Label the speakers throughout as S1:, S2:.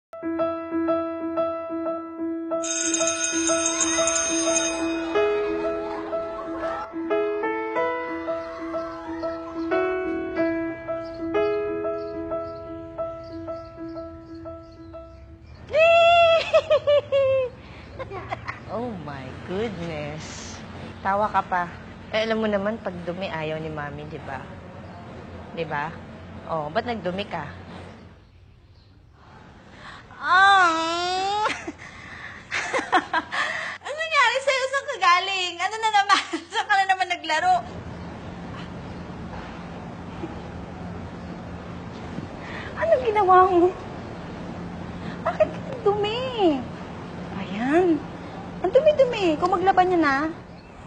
S1: Oh my goodness. Tawa ka pa. Eh, alam mo naman, pag dumi, ayaw ni Mami, di ba? Di ba? Oh, ba't nagdumi ka?
S2: Ano nangyari sa'yo? Saan ka galing? Ano na naman? Saan ka na naman naglaro?
S3: Anong ginawa mo? Bakit ka dumi? Ayan. Ang dumi-dumi. Kung maglaban niya na.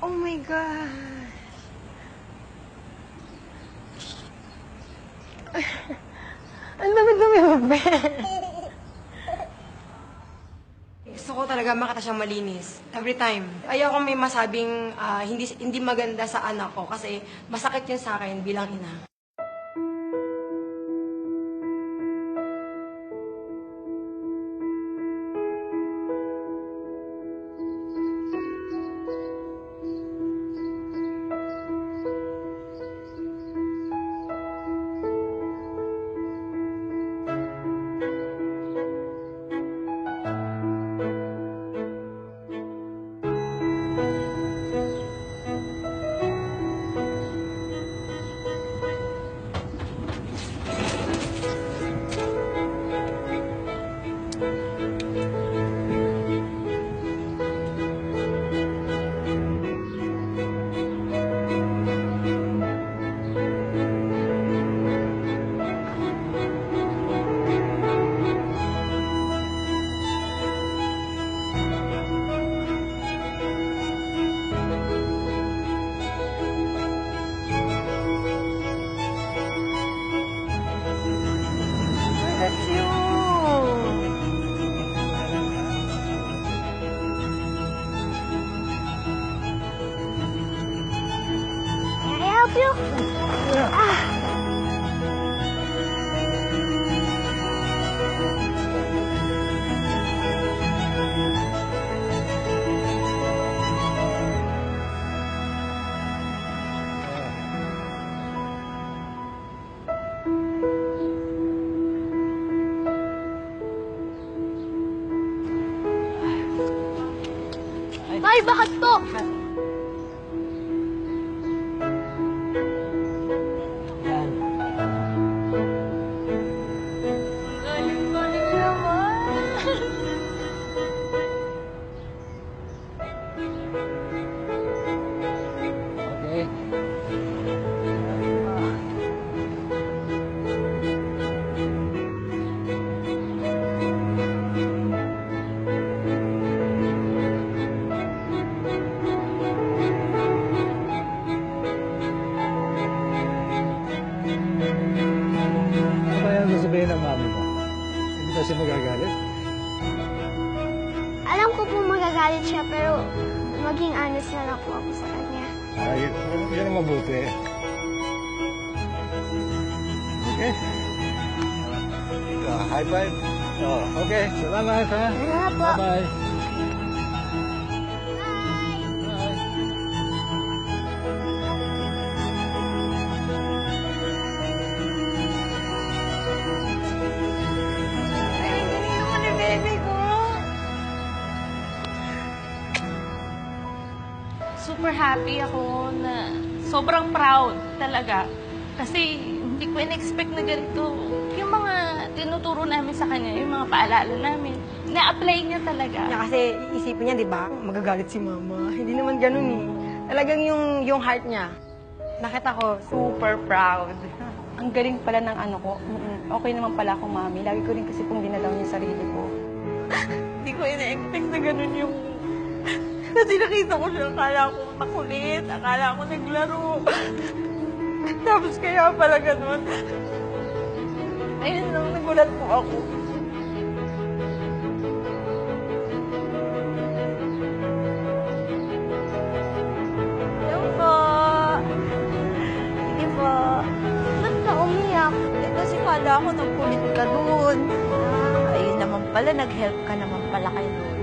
S1: Oh my God. Ang dumi-dumi mo, Ben.
S4: Gusto ko talaga makita siyang malinis. Every time. Ayaw kong may masabing hindi maganda sa anak ko kasi masakit yun sa akin bilang ina.
S1: That's you.
S3: Can I help you? Tay, bakit to? Galing-galing naman.
S5: Okay. Ano ba yan sasabihin ng mami mo? Hindi ba siya magagalit?
S6: Alam ko po magagalit siya, pero maging honest na lang po ako sa kanya.
S5: Ay, yan ang mabuti. Okay? High five? Oh, okay. Salamat, ha?
S6: Salamat po.
S5: Bye-bye. Bye.
S1: Ay, galing naman ni baby ko.
S7: Super happy ako na sobrang proud talaga. Kasi hindi ko in-expect na ganito. Yung mga tinuturo namin sa kanya, yung mga paalala namin, na-apply niya talaga.
S4: Kasi isipin niya, di ba, magagalit si mama. Hindi naman ganun eh. Talagang yung heart niya. Nakita ko, super proud.
S3: Ang galing pala ng ano ko. Okay naman pala ako, Mami. Lagi ko rin kasi pong ginalaw niya sarili ko.
S2: Hindi ko ina-expect na ganun yung... Kasi nakita ko siya, akala ko makulit, akala ko naglaro. Tapos kaya pala ganun. Ayun lang, nagulat po ako. Hello po. Sige po. Ba't ka umiyak? Eh kasi kala ko nagkulit ka doon. Ayun naman
S1: pala, nag-help ka naman pala kay Lola.